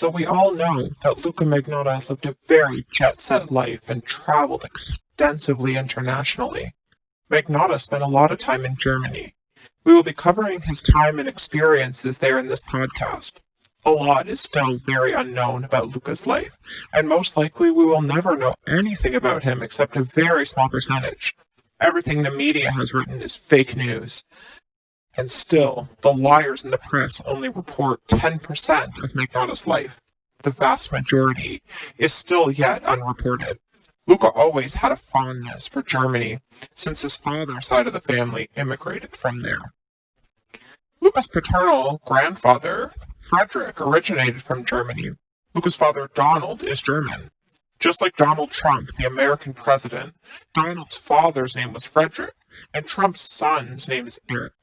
So we all know that Luka Magnotta lived a very jet-set life and traveled extensively internationally. Magnotta spent a lot of time in Germany. We will be covering his time and experiences there in this podcast. A lot is still very unknown about Luka's life, and most likely we will never know anything about him except a very small percentage. Everything the media has written is fake news. And still, the liars in the press only report 10% of Magnotta's life. The vast majority is still yet unreported. Luka always had a fondness for Germany, since his father's side of the family immigrated from there. Luka's paternal grandfather, Frederick, originated from Germany. Luka's father, Donald, is German. Just like Donald Trump, the American president, Donald's father's name was Frederick, and Trump's son's name is Eric.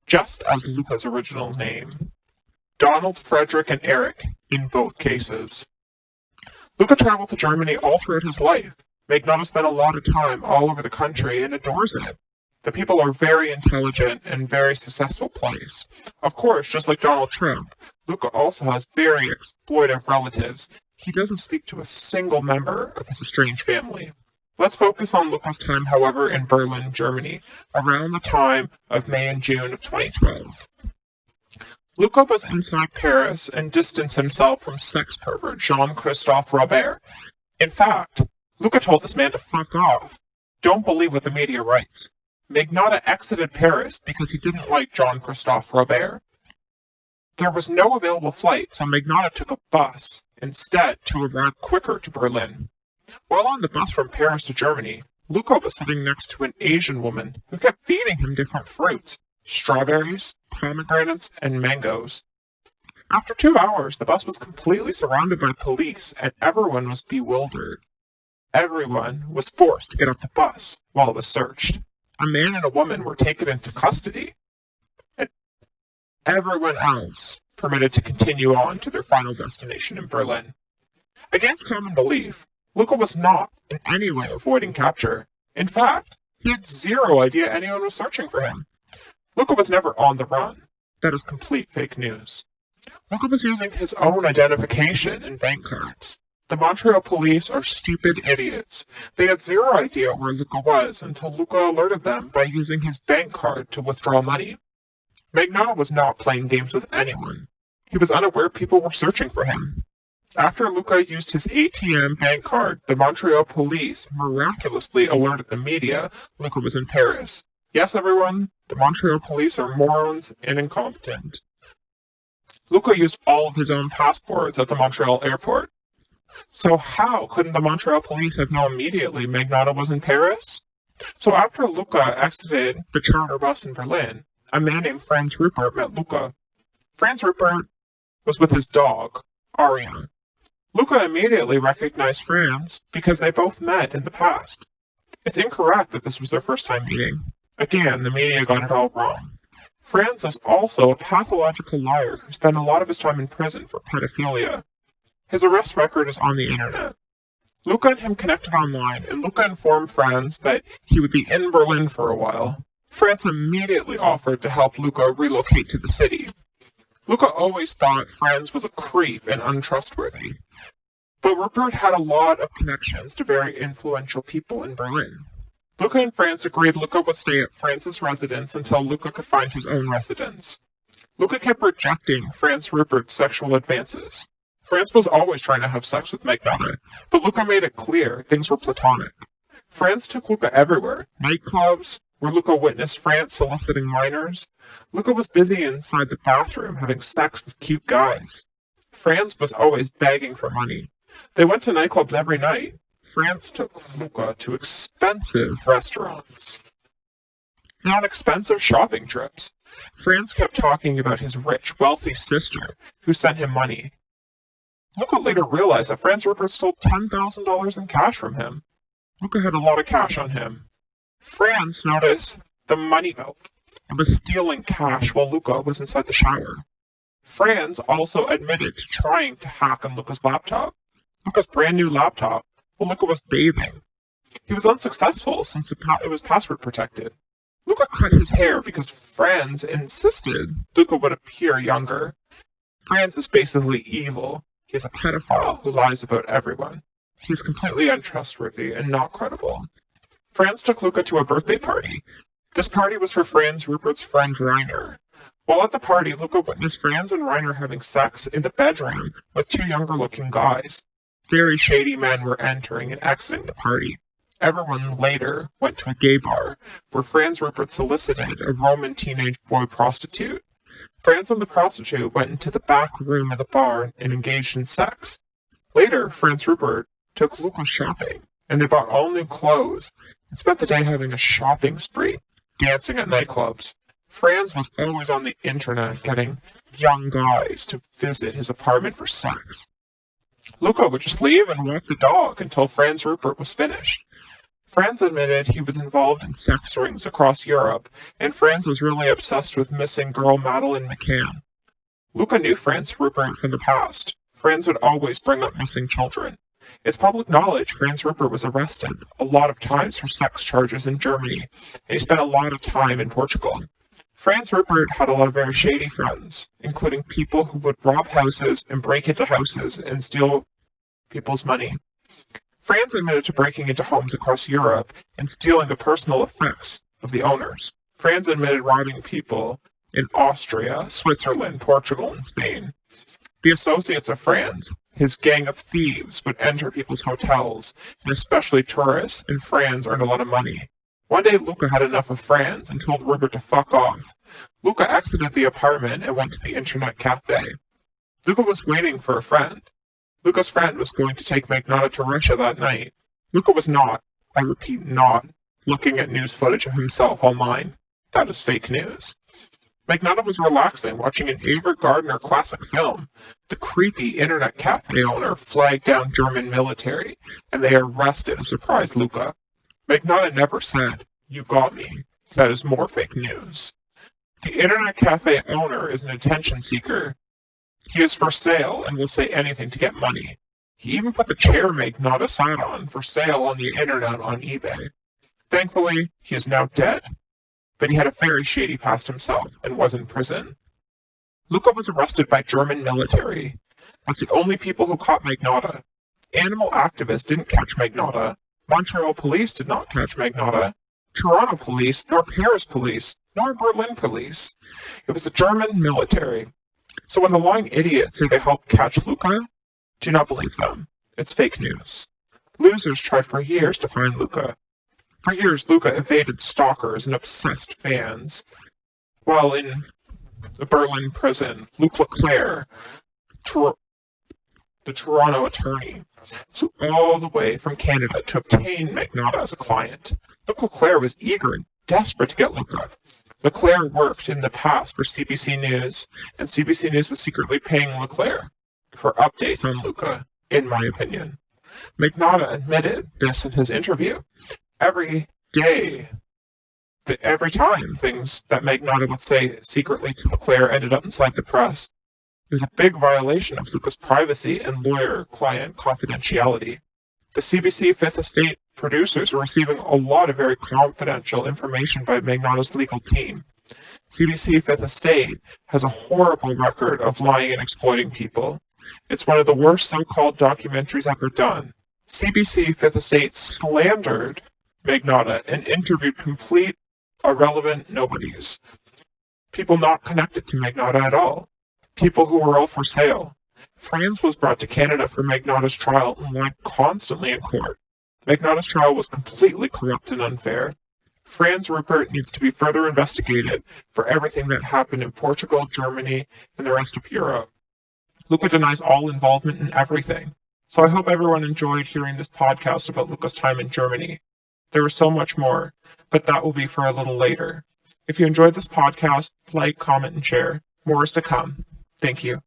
Just as Luka's original name. Donald, Frederick, and Eric in both cases. Luka traveled to Germany all throughout his life. Magnotta spent a lot of time all over the country and adores it. The people are very intelligent and very successful place. Of course, just like Donald Trump, Luka also has very exploitive relatives. He doesn't speak to a single member of his estranged family. Let's focus on Luka's time, however, in Berlin, Germany, around the time of May and June of 2012. Luka was inside Paris and distanced himself from sex pervert Jean-Christophe Robert. In fact, Luka told this man to fuck off. Don't believe what the media writes. Magnotta exited Paris because he didn't like Jean-Christophe Robert. There was no available flight, so Magnotta took a bus instead to arrive quicker to Berlin. While on the bus from Paris to Germany, Luka was sitting next to an Asian woman who kept feeding him different fruits, strawberries, pomegranates, and mangoes. After 2 hours, the bus was completely surrounded by police and everyone was bewildered. Everyone was forced to get off the bus while it was searched. A man and a woman were taken into custody, and everyone else permitted to continue on to their final destination in Berlin. Against common belief, Luka was not in any way avoiding capture. In fact, he had zero idea anyone was searching for him. Luka was never on the run. That is complete fake news. Luka was using his own identification and bank cards. The Montreal police are stupid idiots. They had zero idea where Luka was until Luka alerted them by using his bank card to withdraw money. Magnotta was not playing games with anyone. He was unaware people were searching for him. After Luka used his ATM bank card, the Montreal police miraculously alerted the media Luka was in Paris. Yes, everyone, the Montreal police are morons and incompetent. Luka used all of his own passports at the Montreal airport. So how couldn't the Montreal police have known immediately Magnotta was in Paris? So after Luka exited the charter bus in Berlin, a man named Franz Rupert met Luka. Franz Rupert was with his dog, Aria. Luka immediately recognized Franz because they both met in the past. It's incorrect that this was their first time meeting. Again, the media got it all wrong. Franz is also a pathological liar who spent a lot of his time in prison for pedophilia. His arrest record is on the internet. Luka and him connected online, and Luka informed Franz that he would be in Berlin for a while. Franz immediately offered to help Luka relocate to the city. Luka always thought Franz was a creep and untrustworthy. But Rupert had a lot of connections to very influential people in Berlin. Luka and Franz agreed Luka would stay at Franz's residence until Luka could find his own residence. Luka kept rejecting Franz Rupert's sexual advances. Franz was always trying to have sex with Magnotta, but Luka made it clear things were platonic. Franz took Luka everywhere, nightclubs, where Luka witnessed Franz soliciting minors. Luka was busy inside the bathroom having sex with cute guys. Franz was always begging for money. They went to nightclubs every night. Franz took Luka to expensive restaurants and on expensive shopping trips. Franz kept talking about his rich, wealthy sister who sent him money. Luka later realized that Franz Rupert stole $10,000 in cash from him. Luka had a lot of cash on him. Franz noticed the money belt and was stealing cash while Luka was inside the shower. Franz also admitted to trying to hack on Luka's laptop. Luka's brand new laptop, while Luka was bathing. He was unsuccessful since it was password protected. Luka cut his hair because Franz insisted Luka would appear younger. Franz is basically evil. He is a pedophile who lies about everyone. He is completely untrustworthy and not credible. Franz took Luka to a birthday party. This party was for Franz Rupert's friend Rainer. While at the party, Luka witnessed Franz and Rainer having sex in the bedroom with two younger-looking guys. Very shady men were entering and exiting the party. Everyone later went to a gay bar, where Franz Rupert solicited a Roman teenage boy prostitute. Franz and the prostitute went into the back room of the bar and engaged in sex. Later, Franz Rupert took Luka shopping, and they bought all new clothes and spent the day having a shopping spree, dancing at nightclubs. Franz was always on the internet getting young guys to visit his apartment for sex. Luka would just leave and walk the dog until Franz Rupert was finished. Franz admitted he was involved in sex rings across Europe, and Franz was really obsessed with missing girl Madeleine McCann. Luka knew Franz Rupert from the past. Franz would always bring up missing children. It's public knowledge Franz Rupert was arrested a lot of times for sex charges in Germany, and he spent a lot of time in Portugal. Franz Rupert had a lot of very shady friends, including people who would rob houses and break into houses and steal people's money. Franz admitted to breaking into homes across Europe and stealing the personal effects of the owners. Franz admitted robbing people in Austria, Switzerland, Portugal, and Spain. The associates of Franz, his gang of thieves, would enter people's hotels, and especially tourists, and Franz earned a lot of money. One day Luka had enough of Franz and told Rupert to fuck off. Luka exited the apartment and went to the internet cafe. Luka was waiting for a friend. Luka's friend was going to take Magnotta to Russia that night. Luka was not, I repeat not, looking at news footage of himself online. That is fake news. Magnotta was relaxing, watching an Ava Gardner classic film. The creepy internet cafe owner flagged down German military, and they arrested and surprised Luka. Magnotta never said, "You got me." That is more fake news. The internet cafe owner is an attention seeker. He is for sale and will say anything to get money. He even put the chair Magnotta sat on for sale on the internet on eBay. Thankfully, he is now dead, but he had a very shady past himself and was in prison. Luka was arrested by German military. That's the only people who caught Magnotta. Animal activists didn't catch Magnotta. Montreal police did not catch Magnotta. Toronto police, nor Paris police, nor Berlin police. It was the German military. So when the lying idiots say they helped catch Luka, do not believe them. It's fake news. Losers tried for years to find Luka. For years, Luka evaded stalkers and obsessed fans. While in the Berlin prison, Luke Leclerc, the Toronto attorney, flew all the way from Canada to obtain Magnotta as a client. Luke Leclerc was eager and desperate to get Luka. Leclerc worked in the past for CBC News, and CBC News was secretly paying Leclerc for updates on Luka, in my opinion. Magnotta admitted this in his interview. Every time things that Magnotta would say secretly to Leclerc ended up inside the press. It was a big violation of Luka's privacy and lawyer-client confidentiality. The CBC Fifth Estate producers were receiving a lot of very confidential information by Magnotta's legal team. CBC Fifth Estate has a horrible record of lying and exploiting people. It's one of the worst so-called documentaries ever done. CBC Fifth Estate slandered Magnotta and interviewed complete, irrelevant nobodies. People not connected to Magnotta at all. People who were all for sale. Franz was brought to Canada for Magnotta's trial and lied constantly in court. Magnotta's trial was completely corrupt and unfair. Franz Rupert needs to be further investigated for everything that happened in Portugal, Germany, and the rest of Europe. Luka denies all involvement in everything. So I hope everyone enjoyed hearing this podcast about Luka's time in Germany. There was so much more, but that will be for a little later. If you enjoyed this podcast, like, comment, and share. More is to come. Thank you.